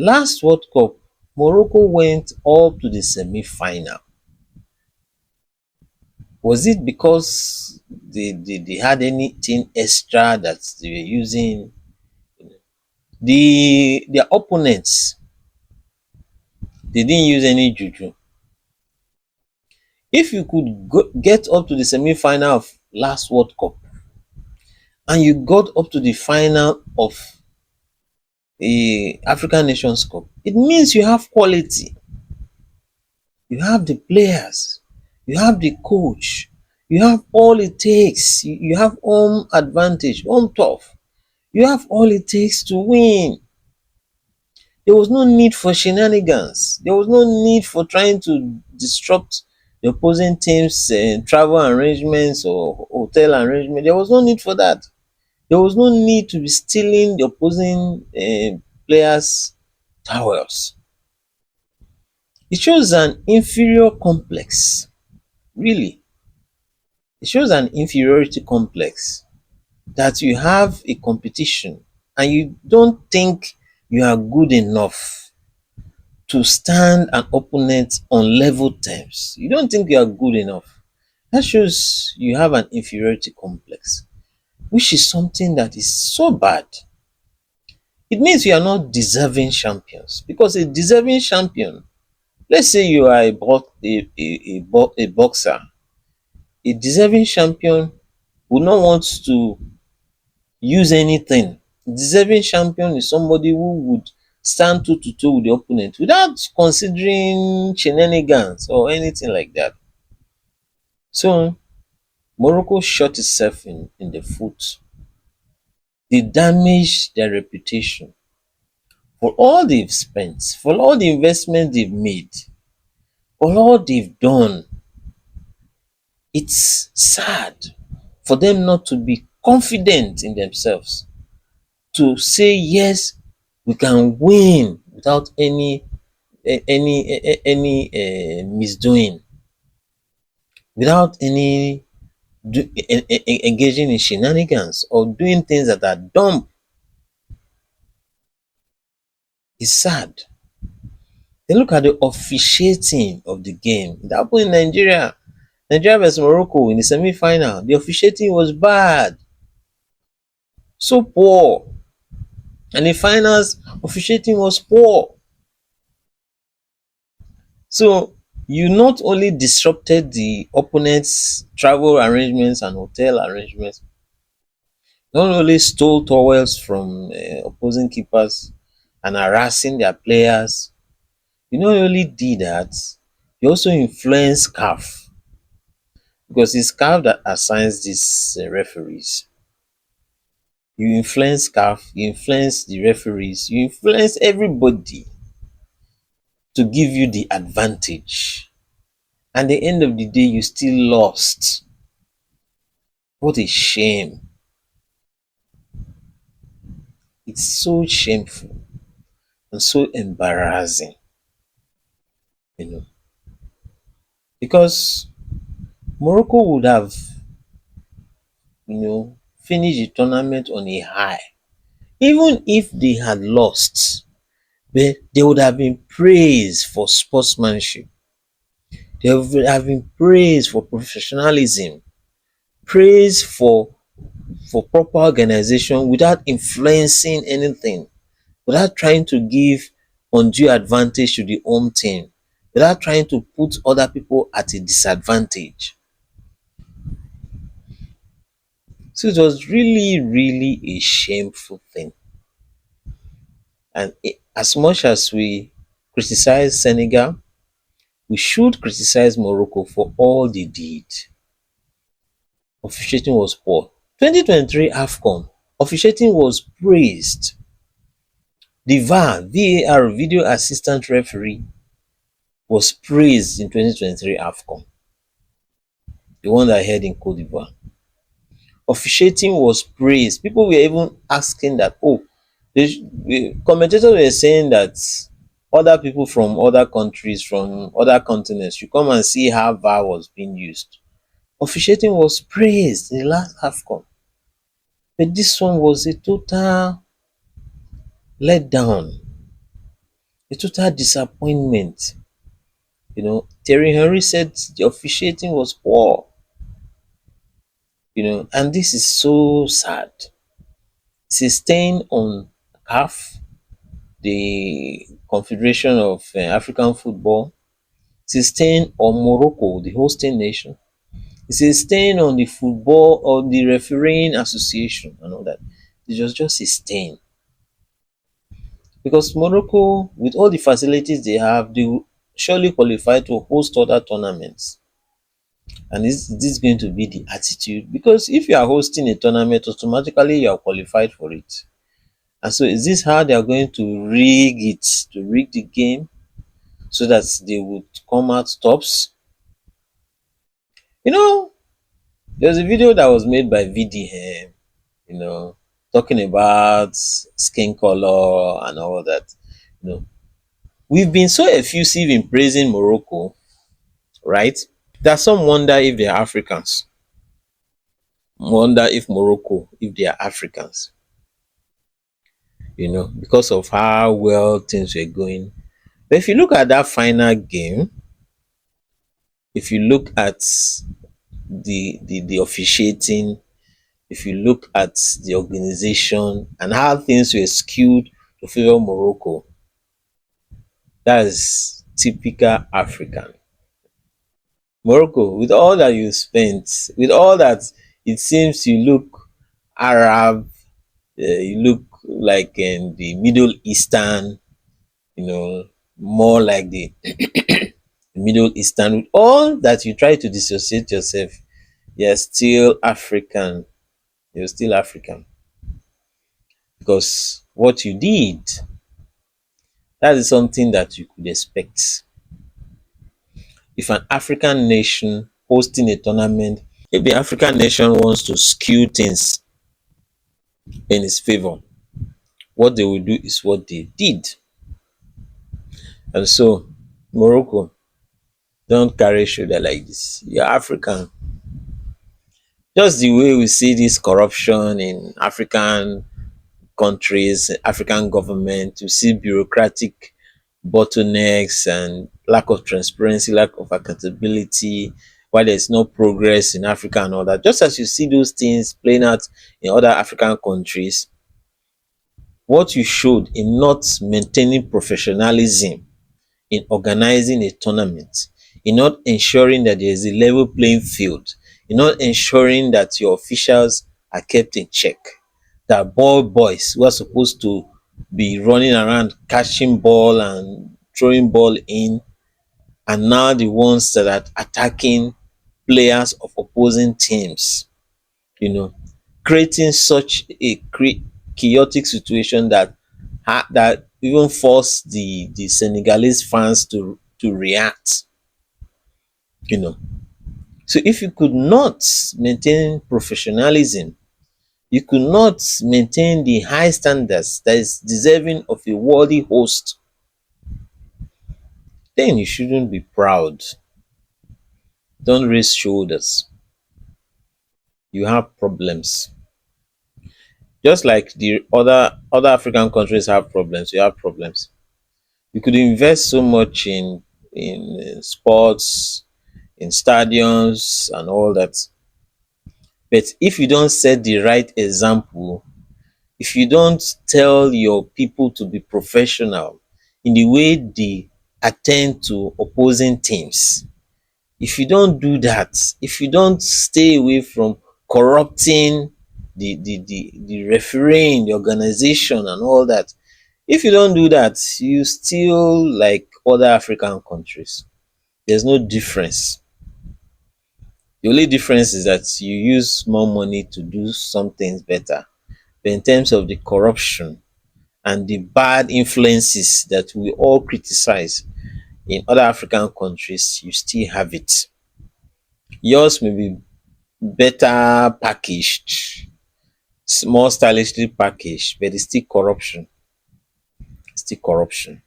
Last World Cup, Morocco went up to the semi-final. Was it because they had anything extra that they were using? Their opponents, they didn't use any juju. If you could get up to the semi-final of last World Cup and you got up to the final of a African Nations Cup, it means you have quality. You have the players, you have the coach, you have all it takes. You have home advantage, home turf. You have all it takes to win. There was no need for shenanigans. There was no need for trying to disrupt the opposing team's travel arrangements or hotel arrangement. There was no need for that. There was no need to be stealing the opposing players' towels. It shows an inferior complex. Really, it shows an inferiority complex that you have a competition and you don't think you are good enough to stand an opponent on level terms. You don't think you are good enough. That shows you have an inferiority complex, which is something that is so bad. It means you are not deserving champions, because a deserving champion, let's say you are a boxer, a deserving champion would not want to use anything. Deserving champion is somebody who would stand toe to toe with the opponent without considering shenanigans or anything like that. So Morocco shot itself in the foot. They damaged their reputation for all they've spent, for all the investment they've made, for all they've done. It's sad for them not to be confident in themselves, to say yes, we can win without any misdoing, without any engaging in shenanigans or doing things that are dumb. It's sad. Then look at the officiating of the game. It happened in Nigeria. Nigeria vs Morocco in the semi-final. The officiating was bad, so poor. And the finals, officiating was poor. So you not only disrupted the opponent's travel arrangements and hotel arrangements, not only stole towels from opposing keepers and harassing their players, you not only did that, you also influenced CAF, because it's CAF that assigns these referees. You influence CAF, you influence the referees, you influence everybody to give you the advantage. And at the end of the day, you still lost. What a shame. It's so shameful and so embarrassing, you know, because Morocco would have, finished the tournament on a high. Even if they had lost, but they would have been praised for sportsmanship. They would have been praised for professionalism, praised for proper organization without influencing anything, without trying to give undue advantage to the home team, without trying to put other people at a disadvantage. So it was really, really a shameful thing. And as much as we criticize Senegal, we should criticize Morocco for all they did. Officiating was poor. 2023 AFCON, officiating was praised. The VAR, video assistant referee, was praised in 2023 AFCON, the one that I had in Cote d'Ivoire. Officiating was praised. People were even asking that, the commentators were saying that other people from other countries, from other continents should come and see how VAR was being used. Officiating was praised in the last AFCON. But this one was a total letdown. A total disappointment. Terry Henry said the officiating was poor, and this is so sad. It's a stain on CAF, the Confederation of African Football. It's a stain on Morocco, the hosting nation. It's a stain on the football or the refereeing association and all that. It's just a stain. Because Morocco, with all the facilities they have, they will surely qualify to host other tournaments. And is this going to be the attitude? Because if you are hosting a tournament, automatically you are qualified for it. And so is this how they are going to rig it, to rig the game so that they would come out tops? You know, there's a video that was made by VDM, you know, talking about skin color and all that. You know, we've been so effusive in praising Morocco, right? That some wonder if they're Africans. Wonder if Morocco, if they are Africans, because of how well things were going. But if you look at that final game, if you look at the officiating, if you look at the organization and how things were skewed to favor Morocco, that is typical African. Morocco, with all that you spent, with all that it seems you look Arab, you look like in the Middle Eastern, more like the Middle Eastern, with all that you try to dissociate yourself, you're still African. You're still African. Because what you did, that is something that you could expect. If an African nation hosting a tournament, if the African nation wants to skew things in its favor, what they will do is what they did. And so, Morocco, don't carry shoulder like this. You're African. Just the way we see this corruption in African countries, African government, we see bureaucratic bottlenecks and lack of transparency, lack of accountability, why there's no progress in Africa and all that. Just as you see those things playing out in other African countries, what you showed in not maintaining professionalism in organizing a tournament, in not ensuring that there is a level playing field, in not ensuring that your officials are kept in check, that ball boys who are supposed to be running around catching ball and throwing ball in are now the ones that are attacking players of opposing teams, you know, creating such a chaotic situation that that even forced the Senegalese fans to react, you know. So if you could not maintain professionalism, you could not maintain the high standards that is deserving of a worthy host, then you shouldn't be proud. Don't raise shoulders. You have problems. Just like the other African countries have problems, you have problems. You could invest so much in sports, in stadiums and all that. But if you don't set the right example, if you don't tell your people to be professional in the way they attend to opposing teams, if you don't do that, if you don't stay away from corrupting the refereeing, the organization and all that, if you don't do that, you still like other African countries. There's no difference. The only difference is that you use more money to do some things better. But in terms of the corruption and the bad influences that we all criticize in other African countries, you still have it. Yours may be better packaged, more stylishly packaged, but it's still corruption. Still corruption.